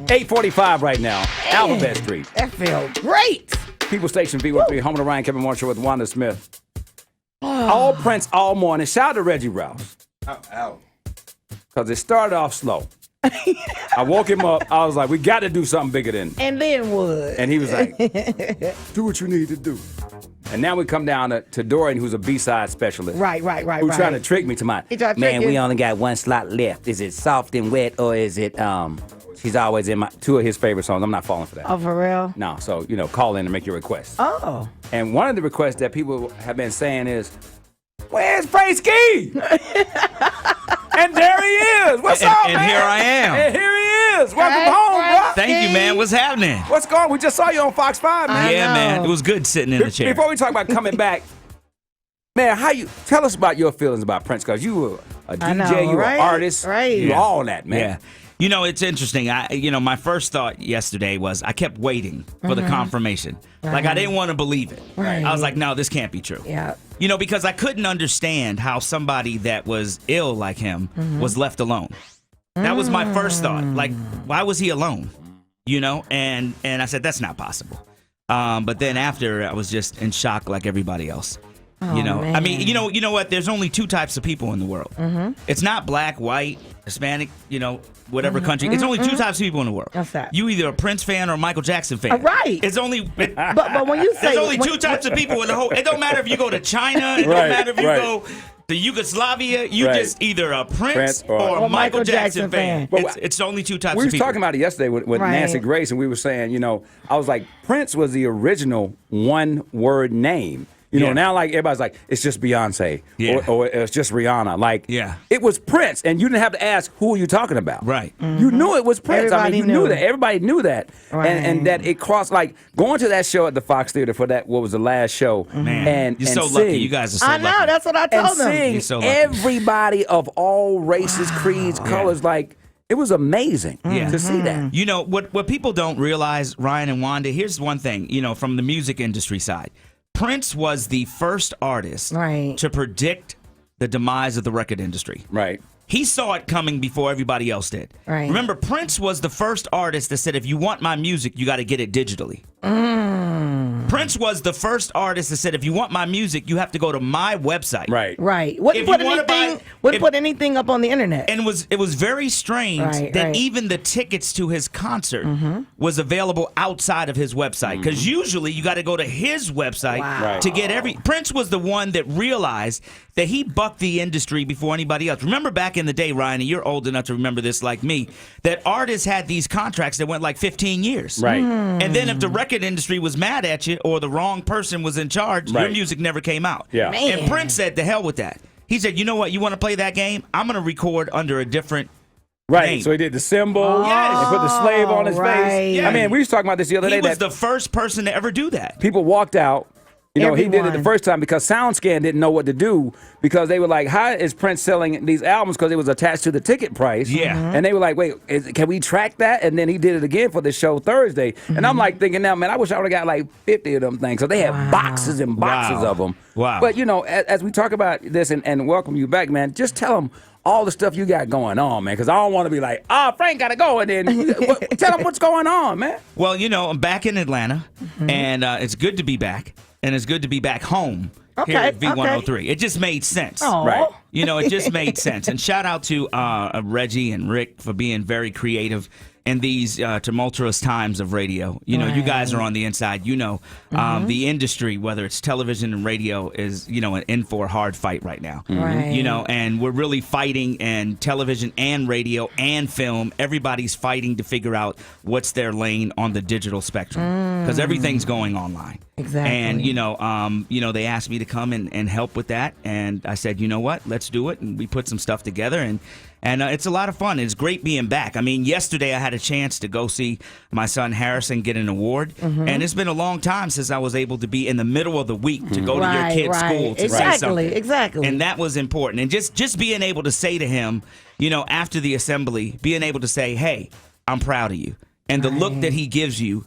8:45 right now. Alphabet Street. That feels great. People Station V103, home of the Ryan Kevin Moore Show with Wanda Smith. All Prince all morning. Shout out to Reggie Rouse. Ow. Because it started off slow. I woke him up. I was like, we got to do something bigger than. And then what? And he was like, do what you need to do. And now we come down to Dorian, who's a B-side specialist. Right. Who's trying to trick me to my, He tried to man, trick we you. only got one slot left. Is it soft and wet or is it, she's always in two of his favorite songs. I'm not falling for that. Oh, for real? No, so, call in and make your request. Oh. And one of the requests that people have been saying is, where's Frank Ski? And there he is. What's up, man? And here I am. And here he is. Welcome Hey, home, bro. Frank. Thank you, man. What's happening? What's going on? We just saw you on Fox 5, man. Yeah, know. man. It was good sitting in the chair. Before we talk about coming back, man, tell us about your feelings about Prince, because you were a DJ, know, you were right? an artist, Right. you were all that, man. Yeah. It's interesting. My first thought yesterday was I kept waiting for the confirmation. Like, I didn't want to believe it. Right. I was like, no, this can't be true. Yeah. Because I couldn't understand how somebody that was ill like him was left alone. That was my first thought. Like, why was he alone? And I said, that's not possible. But then after, I was just in shock like everybody else. Man. I mean, you know what? There's only two types of people in the world. It's not black, white, Hispanic, whatever country. It's only two types of people in the world. What's that? You either a Prince fan or a Michael Jackson fan. Right. It's only. But when you say There's only two types of people in the whole. It don't matter if you go to China. It Right, don't matter if you right. go to Yugoslavia. You Right. just either a Prince or or a Michael Jackson fan. But It's only two types We of was people. talking about it yesterday with Right. Nancy Grace, and we were saying, I was like, Prince was the original one-word name. Yeah. Now like everybody's like, it's just Beyonce, Yeah. or it's just Rihanna. Like, Yeah. it was Prince, and you didn't have to ask who are you talking about. Right. You knew it was Prince. Everybody you knew. knew that. Everybody knew that, Right. and that it crossed like going to that show at the Fox Theater for that what was the last show. Man, and you're and so lucky. sing- You guys are so I lucky. know. That's what I and told them. seeing You're so lucky. everybody of all races, creeds, colors, like it was amazing to see that. What people don't realize, Ryan and Wanda, here's one thing, from the music industry side. Prince was the first artist Right. to predict the demise of the record industry. Right. He saw it coming before everybody else did. Right. Remember, Prince was the first artist that said, if you want my music, you got to get it digitally. Prince was the first artist that said, if you want my music, you have to go to my website. Right. Right. Wouldn't If put you wanna anything. buy- Wouldn't if- put anything up on the internet. And it was very strange Right, that right. even the tickets to his concert was available outside of his website. Because usually you got to go to his website Wow. Right. to get every. Prince was the one that realized that he bucked the industry before anybody else. Remember back in the day, Ryan, and you're old enough to remember this like me, that artists had these contracts that went like 15 years. Right. And then if the record industry was mad at you or the wrong person was in charge, your Right. music never came out. Yeah. Man. And Prince said, "The hell with that." He said, "You know what? You want to play that game? I'm going to record under a different Right. name." So he did the symbol. Yes. He put the slave on his Right. face. Yeah. I mean, we was talking about this the other He day was that the first person to ever do that. people walked out. He did it the Everyone. first time because SoundScan didn't know what to do because they were like, how is Prince selling these albums? Because it was attached to the ticket price. Yeah. And they were like, wait, can we track that? And then he did it again for the show Thursday. And I'm like thinking now, man, I wish I would have got like 50 of them things. So they had boxes and boxes Wow. of them. Wow. But, as we talk about this and welcome you back, man, just tell them all the stuff you got going on, man, because I don't want to be like, Frank got to go. And then tell them what's going on, man. Well, I'm back in Atlanta, and it's good to be back, and it's good to be back home here Okay, at V103. It just made sense. Aw. Right. It just made sense. And shout out to Reggie and Rick for being very creative in these tumultuous times of radio. You guys are on the inside. The industry, whether it's television and radio, is, in for a hard fight right now. Right. And we're really fighting, and television and radio and film, everybody's fighting to figure out what's their lane on the digital spectrum because everything's going online. Exactly. And, they asked me to come and help with that. And I said, you know what, let's do it. And we put some stuff together, and it's a lot of fun. It's great being back. I mean, yesterday I had a chance to go see my son Harrison get an award. And it's been a long time since I was able to be in the middle of the week to go to your kid's school to say something. Exactly. And that was important. And just being able to say to him, after the assembly, being able to say, hey, I'm proud of you. And the look that he gives you,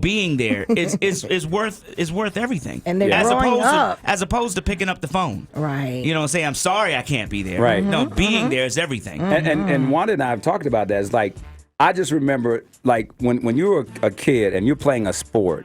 being there is worth everything. And they're growing up. As opposed to picking up the phone. Right. And say, I'm sorry I can't be there. Right. No, being there is everything. And Wanda and I have talked about that. It's like, I just remember, like, when you were a kid and you're playing a sport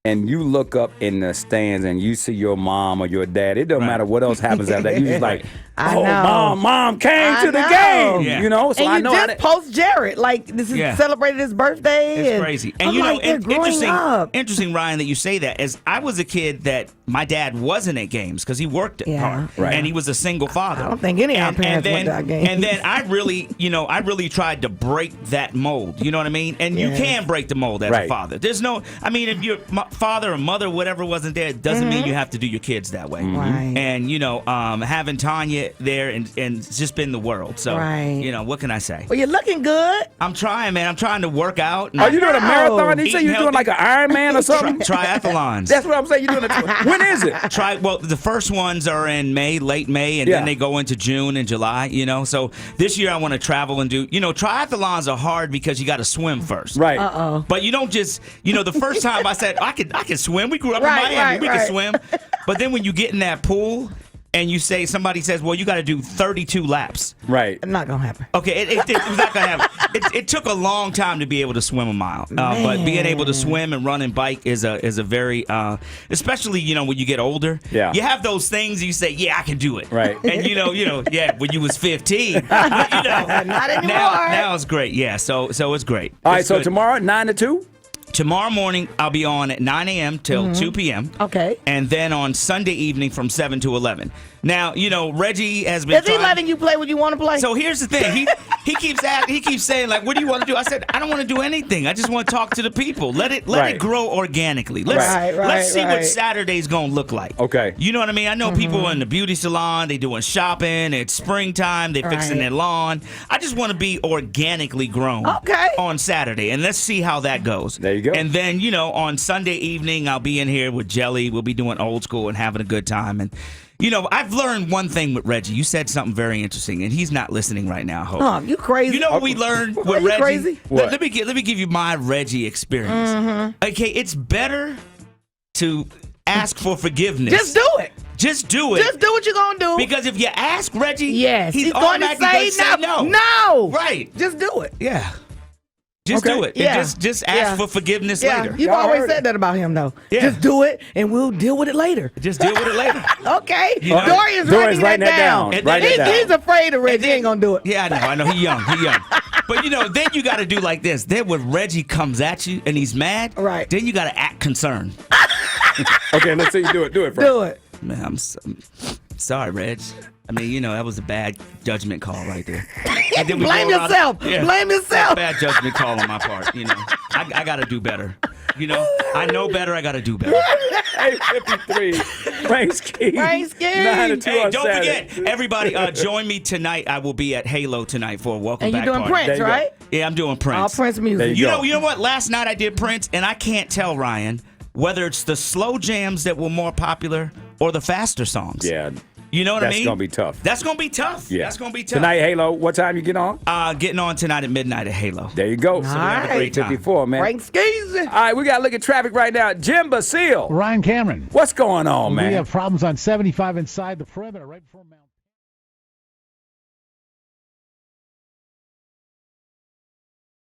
and you look up in the stands and you see your mom or your dad, it don't matter what else happens after that. You just like, I oh, know. mom came to the know. game. Yeah. You know, so And I you know just post Jared. Like, this is celebrated his birthday. It's and crazy. And I'm you know, like, they're growing interesting, up. interesting, Ryan, that you say that. As I was a kid that my dad wasn't at games because he worked hard. Right. And he was a single father. I don't think any of our parents went to our games. And then I really tried to break that mold. You know what I mean? And you can break the mold as a father. There's no, I mean, if your father or mother, whatever, wasn't there, it doesn't mean you have to do your kids that way. Right. And, you know, having Tanya there and it's just been the world. So, you know, what can I say? Well, you're looking good. I'm trying, man. I'm trying to work out. And Are you doing a marathon? You say Eating you're doing like an Ironman or something? Triathlons. That's what I'm saying. You're doing when is it? Well, the first ones are in May, late May, and then they go into June and July, you know. So this year I want to travel and do, you know, triathlons are hard because you got to swim first. Right. But you don't just, you know, the first time I said, I can swim. We grew up in Miami. We can swim. But then when you get in that pool and you say, somebody says, well, you got to do 32 laps. Right. Not going to happen. Okay, it was not going to happen. It took a long time to be able to swim a mile. But being able to swim and run and bike is a very, especially, you know, when you get older. Yeah. You have those things you say, yeah, I can do it. Right. And, you know, yeah, when you was 15. But, you know, Not anymore. Now it's great. Yeah, so it's great. All right, It's so good. tomorrow, 9 to 2? Tomorrow morning, I'll be on at 9 a.m. till 2 p.m. Okay. And then on Sunday evening from 7 to 11. Now, you know, Reggie has been Is he letting you play what you want to play? So here's the thing. He keeps saying, like, what do you want to do? I said, I don't want to do anything. I just want to talk to the people. Let it grow organically. Let's see what Saturday's going to look like. Okay. You know what I mean? I know people in the beauty salon, they doing shopping, it's springtime, they fixing their lawn. I just want to be organically grown on Saturday, and let's see how that goes. There you go. And then, you know, on Sunday evening, I'll be in here with Jelly. We'll be doing old school and having a good time. And you know, I've learned one thing with Reggie. You said something very interesting, and he's not listening right now, I hope. Oh, you crazy. You know what we learned with you Reggie? crazy? What? Let me give you my Reggie experience. Okay, it's better to ask for forgiveness. Just do it. Just do it. Just do what you're going to do. Because if you ask Reggie, he's going to automatically say no. No. Right. Just do it. Yeah. Just do it. Yeah. And just ask for forgiveness later. You've Y'all always heard said that about him, though. Yeah. Just do it, and we'll deal with it later. Just deal with it later. Okay. You know? Dorian's Dorian's writing that down. And then- He's afraid of Reggie. He ain't going to do it. Yeah, I know. He young. But, you know, then you got to do like this. Then when Reggie comes at you and he's mad, then you got to act concerned. Okay, let's see you do it. Do it, Frank. Do it. Man, I'm sorry, Reg. I mean, you know, that was a bad judgment call right there. And then we Blame go around- yourself. Blame yourself. Bad judgment call on my part, you know. I got to do better. You know, I know better. I got to do better. 8:53. Frank Ski. 9 to 2 Hey, on don't Saturday. forget, everybody, join me tonight. I will be at Halo tonight for a welcome And back you're doing party. Prince, right? Yeah, I'm doing Prince. All Prince music. There you go. You know what? Last night I did Prince, and I can't tell, Ryan, whether it's the slow jams that were more popular or the faster songs. Yeah. You know what I mean? That's going to be tough. That's going to be tough. Yeah. That's going to be tough. Tonight, Halo, what time you get on? Getting on tonight at midnight at Halo. There you go. All right. 8:54, man. Frank Skeezy. All right, we got to look at traffic right now. Jim Basile. Ryan Cameron. What's going on, man? We have problems on 75 inside the perimeter right before Mount.